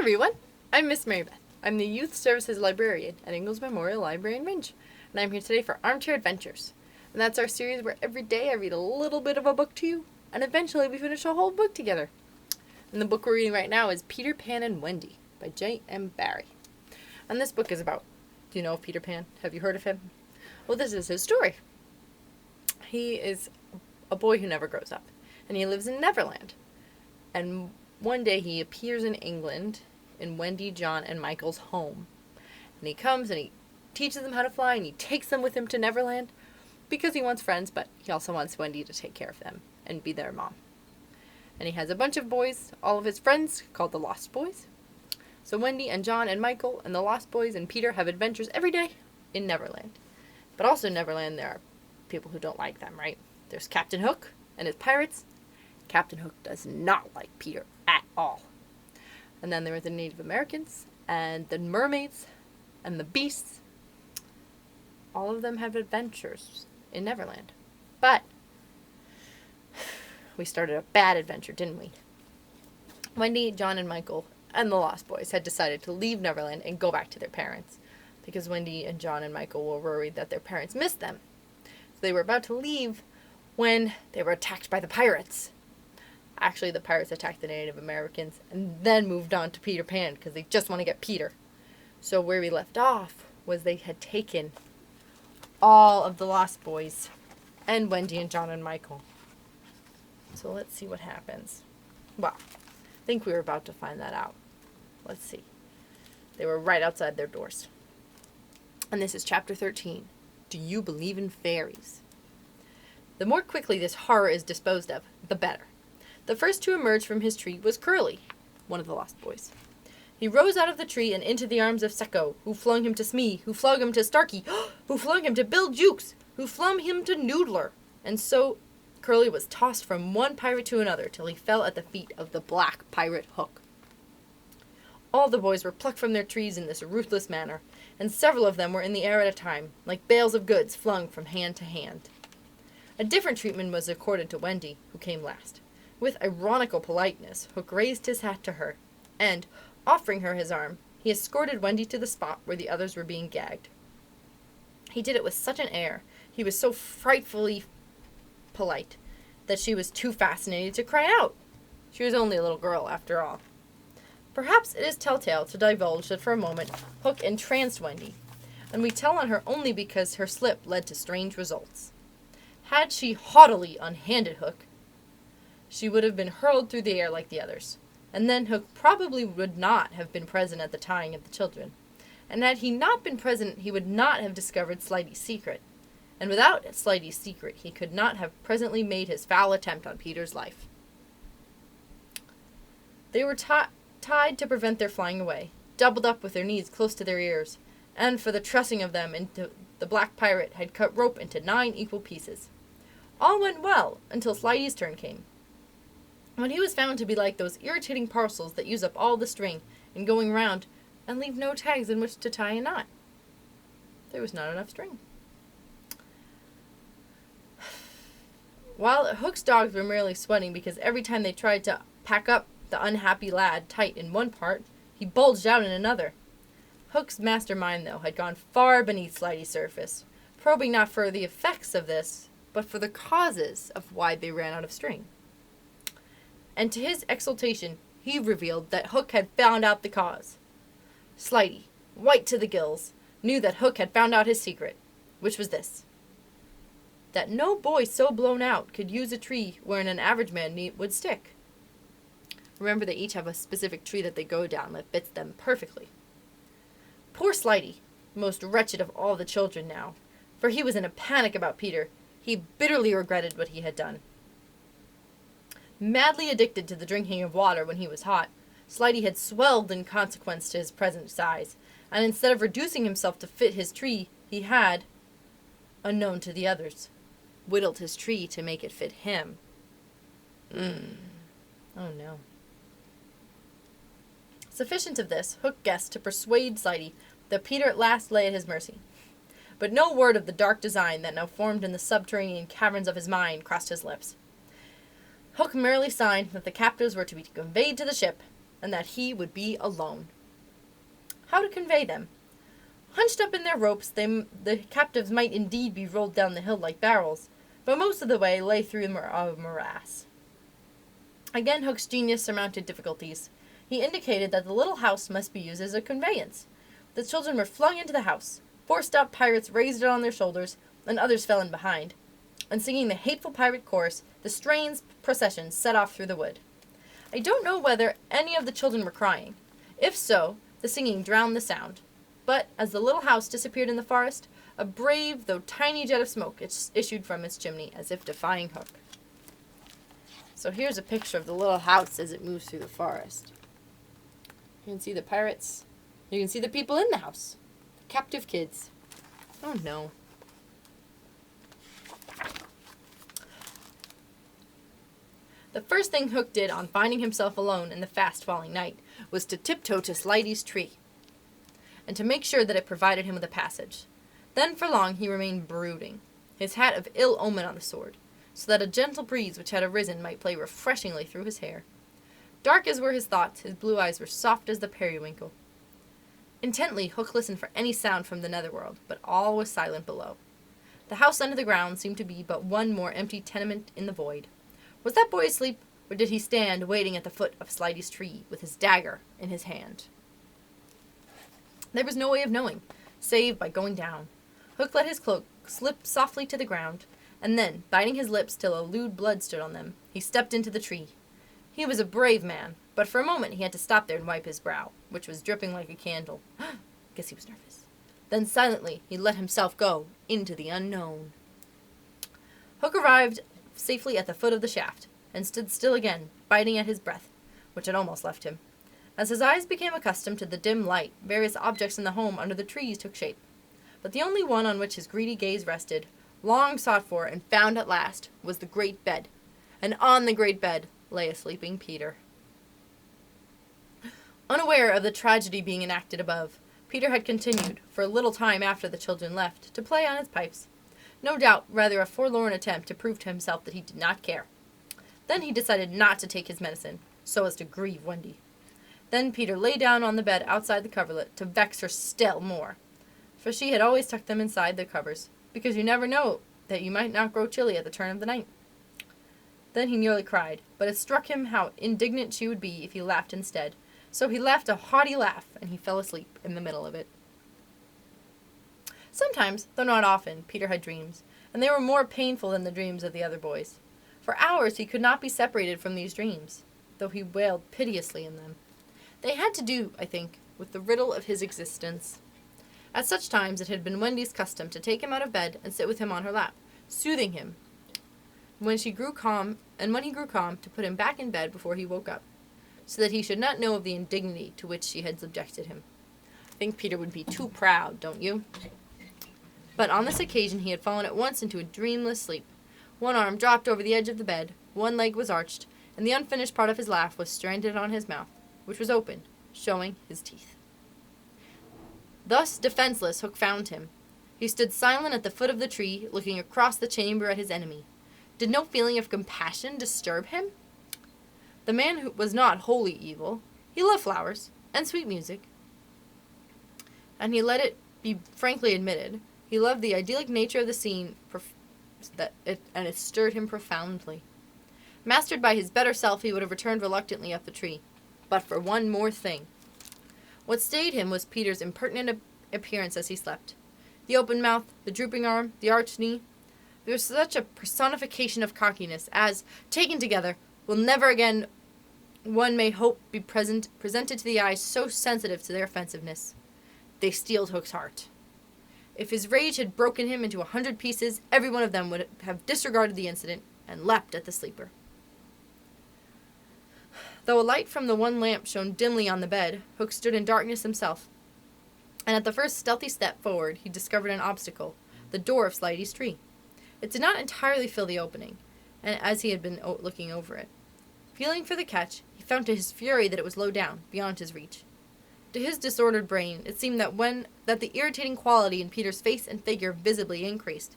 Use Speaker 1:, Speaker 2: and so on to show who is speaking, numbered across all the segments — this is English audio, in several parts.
Speaker 1: everyone, I'm Miss Mary Beth. I'm the Youth Services Librarian at Ingalls Memorial Library in Range, and I'm here today for Armchair Adventures. And that's our series where every day I read a little bit of a book to you, and eventually we finish a whole book together. And the book we're reading right now is Peter Pan and Wendy by J.M. Barrie. And this book is about, do you know of Peter Pan? Have you heard of him? Well, this is his story. He is a boy who never grows up, and he lives in Neverland. And one day he appears in England in Wendy, John, and Michael's home. And he comes and he teaches them how to fly, and he takes them with him to Neverland because he wants friends, but he also wants Wendy to take care of them and be their mom. And he has a bunch of boys, all of his friends, called the Lost Boys. So Wendy and John and Michael and the Lost Boys and Peter have adventures every day in Neverland. But also in Neverland there are people who don't like them, right? There's Captain Hook and his pirates. Captain Hook does not like Peter at all. And then there are the Native Americans and the mermaids and the beasts. All of them have adventures in Neverland. But we started a bad adventure, didn't we? Wendy, John, and Michael and the Lost Boys had decided to leave Neverland and go back to their parents because Wendy and John and Michael were worried that their parents missed them. So they were about to leave when they were attacked by the pirates. Actually, the pirates attacked the Native Americans and then moved on to Peter Pan because they just want to get Peter. So where we left off was they had taken all of the Lost Boys and Wendy and John and Michael. So let's see what happens. Well, I think we were about to find that out. Let's see. They were right outside their doors. And this is chapter 13. Do you believe in fairies? The more quickly this horror is disposed of, the better. The first to emerge from his tree was Curly, one of the Lost Boys. He rose out of the tree and into the arms of Secco, who flung him to Smee, who flung him to Starkey, who flung him to Bill Jukes, who flung him to Noodler. And so Curly was tossed from one pirate to another till he fell at the feet of the black pirate Hook. All the boys were plucked from their trees in this ruthless manner, and several of them were in the air at a time, like bales of goods flung from hand to hand. A different treatment was accorded to Wendy, who came last. With ironical politeness, Hook raised his hat to her, and, offering her his arm, he escorted Wendy to the spot where the others were being gagged. He did it with such an air, he was so frightfully polite, that she was too fascinated to cry out. She was only a little girl, after all. Perhaps it is telltale to divulge that for a moment Hook entranced Wendy, and we tell on her only because her slip led to strange results. Had she haughtily unhanded Hook, she would have been hurled through the air like the others, and then Hook probably would not have been present at the tying of the children. And had he not been present, he would not have discovered Slighty's secret. And without Slighty's secret, he could not have presently made his foul attempt on Peter's life. They were tied to prevent their flying away, doubled up with their knees close to their ears, and for the trussing of them into the black pirate had cut rope into 9 equal pieces. All went well until Slighty's turn came, when he was found to be like those irritating parcels that use up all the string in going round and leave no tags in which to tie a knot. There was not enough string. While Hook's dogs were merely sweating because every time they tried to pack up the unhappy lad tight in one part, he bulged out in another. Hook's mastermind, though, had gone far beneath Slighty's surface, probing not for the effects of this, but for the causes of why they ran out of string. And to his exultation, he revealed that Hook had found out the cause. Slighty, white to the gills, knew that Hook had found out his secret, which was this: that no boy so blown out could use a tree wherein an average man would stick. Remember, they each have a specific tree that they go down that fits them perfectly. Poor Slighty, most wretched of all the children now, for he was in a panic about Peter. He bitterly regretted what he had done. Madly addicted to the drinking of water when he was hot, Slighty had swelled in consequence to his present size, and instead of reducing himself to fit his tree, he had, unknown to the others, whittled his tree to make it fit him. Oh no. Sufficient of this, Hook guessed to persuade Slighty that Peter at last lay at his mercy. But no word of the dark design that now formed in the subterranean caverns of his mind crossed his lips. Hook merely signed that the captives were to be conveyed to the ship, and that he would be alone. How to convey them? Hunched up in their ropes, the captives might indeed be rolled down the hill like barrels, but most of the way lay through a morass. Again Hook's genius surmounted difficulties. He indicated that the little house must be used as a conveyance. The children were flung into the house. 4 stout pirates raised it on their shoulders, and others fell in behind. And singing the hateful pirate chorus, the strange procession set off through the wood. I don't know whether any of the children were crying. If so, the singing drowned the sound. But as the little house disappeared in the forest, a brave though tiny jet of smoke issued from its chimney, as if defying Hook. So here's a picture of the little house as it moves through the forest. You can see the pirates. You can see the people in the house. Captive kids. Oh no. The first thing Hook did on finding himself alone in the fast-falling night was to tiptoe to Slidy's tree, and to make sure that it provided him with a passage. Then for long he remained brooding, his hat of ill omen on the sword, so that a gentle breeze which had arisen might play refreshingly through his hair. Dark as were his thoughts, his blue eyes were soft as the periwinkle. Intently Hook listened for any sound from the netherworld, but all was silent below. The house under the ground seemed to be but one more empty tenement in the void. Was that boy asleep, or did he stand waiting at the foot of Slidy's tree, with his dagger in his hand? There was no way of knowing, save by going down. Hook let his cloak slip softly to the ground, and then, biting his lips till a lewd blood stood on them, he stepped into the tree. He was a brave man, but for a moment he had to stop there and wipe his brow, which was dripping like a candle. Guess he was nervous. Then silently he let himself go into the unknown. Hook arrived safely at the foot of the shaft, and stood still again, biting at his breath, which had almost left him. As his eyes became accustomed to the dim light, various objects in the home under the trees took shape. But the only one on which his greedy gaze rested, long sought for and found at last, was the great bed. And on the great bed lay a sleeping Peter. Unaware of the tragedy being enacted above, Peter had continued, for a little time after the children left, to play on his pipes. No doubt rather a forlorn attempt to prove to himself that he did not care. Then he decided not to take his medicine, so as to grieve Wendy. Then Peter lay down on the bed outside the coverlet to vex her still more, for she had always tucked them inside the covers, because you never know that you might not grow chilly at the turn of the night. Then he nearly cried, but it struck him how indignant she would be if he laughed instead, so he laughed a hearty laugh, and he fell asleep in the middle of it. Sometimes, though not often, Peter had dreams, and they were more painful than the dreams of the other boys. For hours he could not be separated from these dreams, though he wailed piteously in them. They had to do, I think, with the riddle of his existence. At such times it had been Wendy's custom to take him out of bed and sit with him on her lap, soothing him. When he grew calm, to put him back in bed before he woke up, so that he should not know of the indignity to which she had subjected him. I think Peter would be too proud, don't you? But on this occasion he had fallen at once into a dreamless sleep. One arm dropped over the edge of the bed, one leg was arched, and the unfinished part of his laugh was stranded on his mouth, which was open, showing his teeth. Thus defenseless, Hook found him. He stood silent at the foot of the tree, looking across the chamber at his enemy. Did no feeling of compassion disturb him? The man was not wholly evil. He loved flowers and sweet music, and he let it be frankly admitted. He loved the idyllic nature of the scene, and it stirred him profoundly. Mastered by his better self, he would have returned reluctantly up the tree, but for one more thing. What stayed him was Peter's impertinent appearance as he slept. The open mouth, the drooping arm, the arched knee. There was such a personification of cockiness as, taken together, will never again, one may hope, be presented to the eyes so sensitive to their offensiveness. They steeled Hook's heart. If his rage had broken him into 100 pieces, every one of them would have disregarded the incident and leapt at the sleeper. Though a light from the one lamp shone dimly on the bed, Hook stood in darkness himself, and at the first stealthy step forward he discovered an obstacle, the door of Slidy's tree. It did not entirely fill the opening, and as he had been looking over it. Feeling for the catch, he found to his fury that it was low down, beyond his reach. To his disordered brain, it seemed that the irritating quality in Peter's face and figure visibly increased,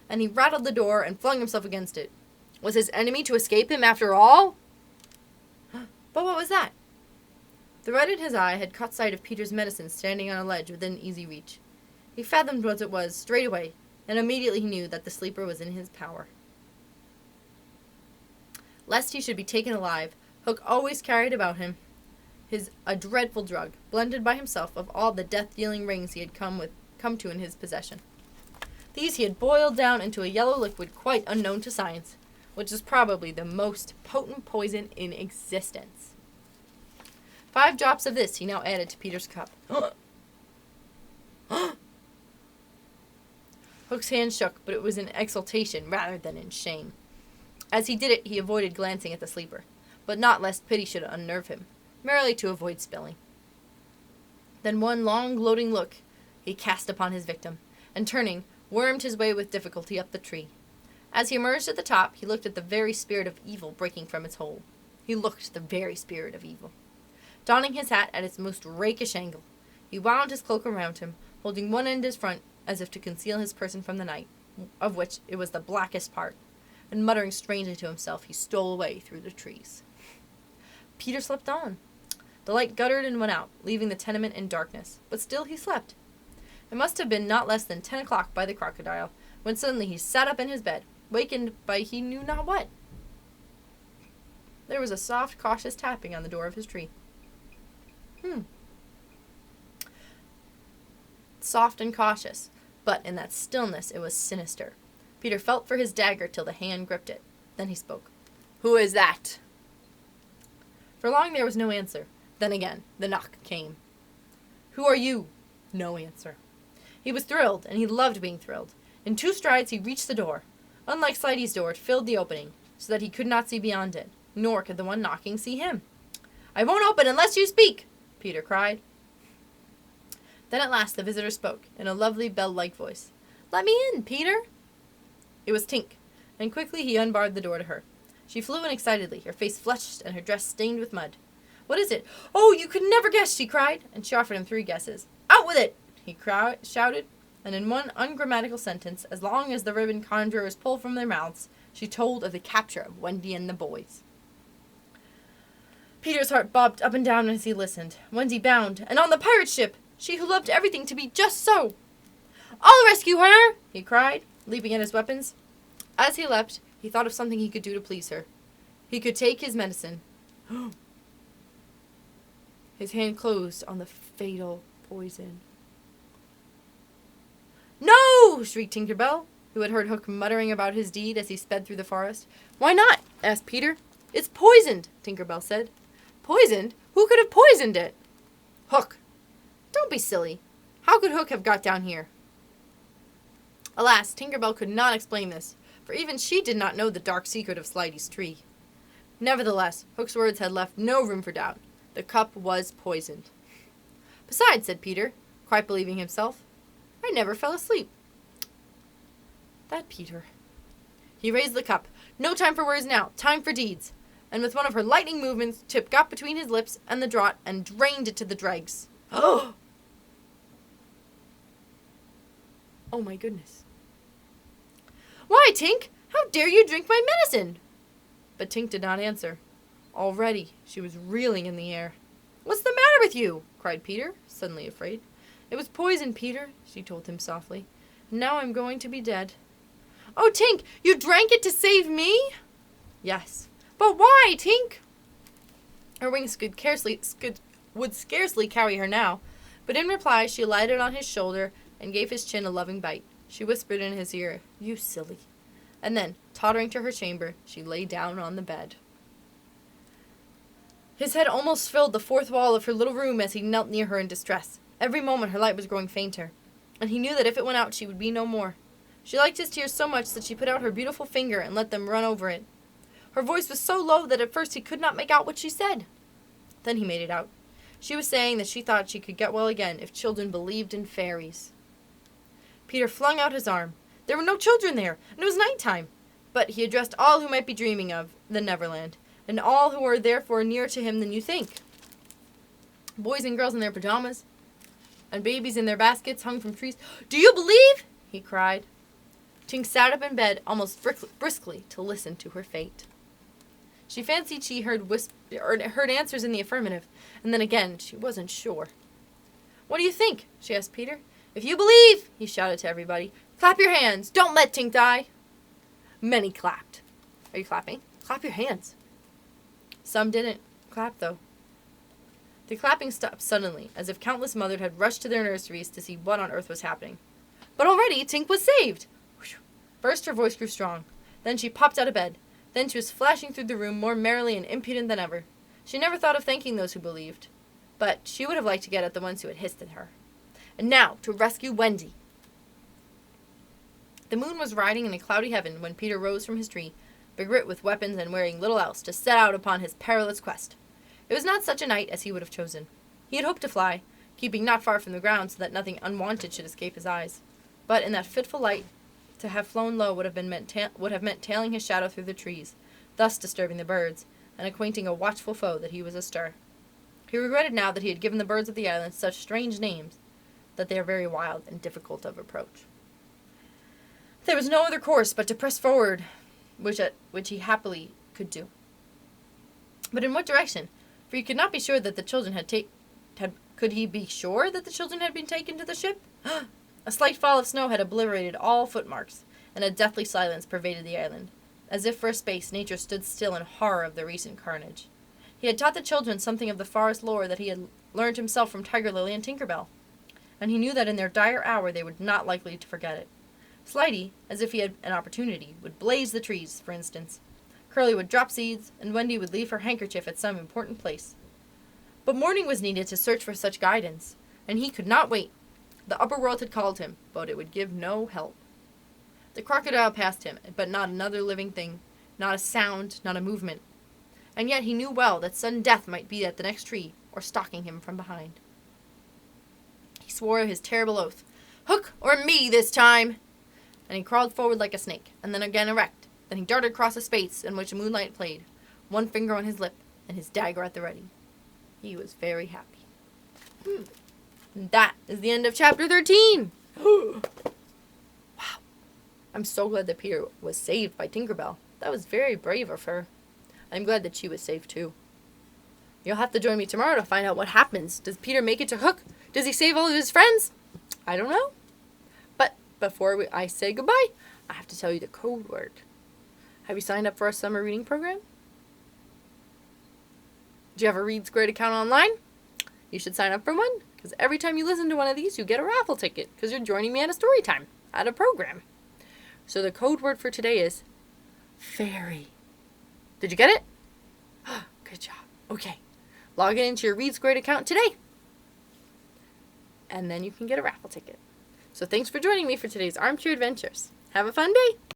Speaker 1: and he rattled the door and flung himself against it. Was his enemy to escape him after all? But what was that? The red in his eye had caught sight of Peter's medicine standing on a ledge within easy reach. He fathomed what it was straight away, and immediately he knew that the sleeper was in his power. Lest he should be taken alive, Hook always carried about him a dreadful drug, blended by himself of all the death-dealing rings he had come to in his possession. These he had boiled down into a yellow liquid quite unknown to science, which is probably the most potent poison in existence. 5 drops of this he now added to Peter's cup. Hook's hand shook, but it was in exultation rather than in shame. As he did it, he avoided glancing at the sleeper, but not lest pity should unnerve him, merely to avoid spilling. Then one long, gloating look he cast upon his victim, and turning, wormed his way with difficulty up the tree. As he emerged at the top, he looked at the very spirit of evil breaking from its hole. Donning his hat at its most rakish angle, he wound his cloak around him, holding one end in front as if to conceal his person from the night, of which it was the blackest part, and muttering strangely to himself, he stole away through the trees. Peter slept on. The light guttered and went out, leaving the tenement in darkness, but still he slept. It must have been not less than 10 o'clock by the crocodile, when suddenly he sat up in his bed, wakened by he knew not what. There was a soft, cautious tapping on the door of his tree. Soft and cautious, but in that stillness it was sinister. Peter felt for his dagger till the hand gripped it. Then he spoke. "Who is that?" For long there was no answer. Then again, the knock came. "Who are you?" No answer. He was thrilled, and he loved being thrilled. In 2 strides he reached the door. Unlike Slidy's door, it filled the opening, so that he could not see beyond it, nor could the one knocking see him. "I won't open unless you speak," Peter cried. Then at last the visitor spoke, in a lovely bell-like voice. "Let me in, Peter." It was Tink, and quickly he unbarred the door to her. She flew in excitedly, her face flushed and her dress stained with mud. "What is it?" "Oh, you could never guess," she cried, and she offered him 3 guesses. "Out with it!" he shouted, and in one ungrammatical sentence, as long as the ribbon conjurers pulled from their mouths, she told of the capture of Wendy and the boys. Peter's heart bobbed up and down as he listened. Wendy bound, and on the pirate ship, she who loved everything to be just so. "I'll rescue her!" he cried, leaping at his weapons. As he leapt, he thought of something he could do to please her. He could take his medicine. His hand closed on the fatal poison. "No!" shrieked Tinker Bell, who had heard Hook muttering about his deed as he sped through the forest. "Why not?" asked Peter. "It's poisoned," Tinker Bell said. "Poisoned? Who could have poisoned it?" "Hook." "Don't be silly. How could Hook have got down here?" Alas, Tinker Bell could not explain this, for even she did not know the dark secret of Slidy's tree. Nevertheless, Hook's words had left no room for doubt. The cup was poisoned. "Besides," said Peter, quite believing himself, "I never fell asleep." That Peter. He raised the cup. No time for words now, time for deeds. And with one of her lightning movements, Tip got between his lips and the draught and drained it to the dregs. Oh my goodness. "Why, Tink? How dare you drink my medicine?" But Tink did not answer. Already she was reeling in the air. "What's the matter with you?" cried Peter, suddenly afraid. "It was poison, Peter," she told him softly. "And now I'm going to be dead." "Oh, Tink, you drank it to save me?" "Yes." "But why, Tink?" Her wings would scarcely carry her now, but in reply she alighted on his shoulder and gave his chin a loving bite. She whispered in his ear, "You silly." And then, tottering to her chamber, she lay down on the bed. His head almost filled the 4th wall of her little room as he knelt near her in distress. Every moment her light was growing fainter, and he knew that if it went out she would be no more. She liked his tears so much that she put out her beautiful finger and let them run over it. Her voice was so low that at first he could not make out what she said. Then he made it out. She was saying that she thought she could get well again if children believed in fairies. Peter flung out his arm. There were no children there, and it was night time. But he addressed all who might be dreaming of the Neverland, and all who were therefore nearer to him than you think. Boys and girls in their pajamas, and babies in their baskets hung from trees. "Do you believe?" he cried. Tink sat up in bed almost briskly to listen to her fate. She fancied she heard answers in the affirmative, and then again she wasn't sure. "What do you think?" she asked Peter. "If you believe," he shouted to everybody, "clap your hands. Don't let Tink die." Many clapped. Are you clapping? Clap your hands. Some didn't clap, though. The clapping stopped suddenly, as if countless mothers had rushed to their nurseries to see what on earth was happening. But already Tink was saved! First her voice grew strong. Then she popped out of bed. Then she was flashing through the room more merrily and impudent than ever. She never thought of thanking those who believed. But she would have liked to get at the ones who had hissed at her. And now, to rescue Wendy! The moon was riding in a cloudy heaven when Peter rose from his tree, begirt with weapons and wearing little else, to set out upon his perilous quest. It was not such a night as he would have chosen. He had hoped to fly, keeping not far from the ground so that nothing unwanted should escape his eyes. But in that fitful light, to have flown low would have meant tailing his shadow through the trees, thus disturbing the birds, and acquainting a watchful foe that he was astir. He regretted now that he had given the birds of the island such strange names, that they are very wild and difficult of approach. There was no other course but to press forward, which he happily could do. But in what direction? For he could not be sure that the children could he be sure that the children had been taken to the ship? A slight fall of snow had obliterated all footmarks, and a deathly silence pervaded the island, as if for a space nature stood still in horror of the recent carnage. He had taught the children something of the forest lore that he had learned himself from Tiger Lily and Tinker Bell, and he knew that in their dire hour they were not likely to forget it. Slighty, as if he had an opportunity, would blaze the trees, for instance. Curly would drop seeds, and Wendy would leave her handkerchief at some important place. But morning was needed to search for such guidance, and he could not wait. The upper world had called him, but it would give no help. The crocodile passed him, but not another living thing, not a sound, not a movement. And yet he knew well that sudden death might be at the next tree, or stalking him from behind. He swore his terrible oath, "Hook or me this time!" And he crawled forward like a snake, and then again erect. Then he darted across a space in which moonlight played, one finger on his lip, and his dagger at the ready. He was very happy. And that is the end of chapter 13. Wow. I'm so glad that Peter was saved by Tinkerbell. That was very brave of her. I'm glad that she was saved too. You'll have to join me tomorrow to find out what happens. Does Peter make it to Hook? Does he save all of his friends? I don't know. But before I say goodbye, I have to tell you the code word. Have you signed up for our summer reading program? Do you have a READSquared account online? You should sign up for one, because every time you listen to one of these, you get a raffle ticket, because you're joining me at a story time, at a program. So the code word for today is fairy. Did you get it? Good job. Okay. Log into your READSquared account today, and then you can get a raffle ticket. So thanks for joining me for today's Armchair Adventures. Have a fun day!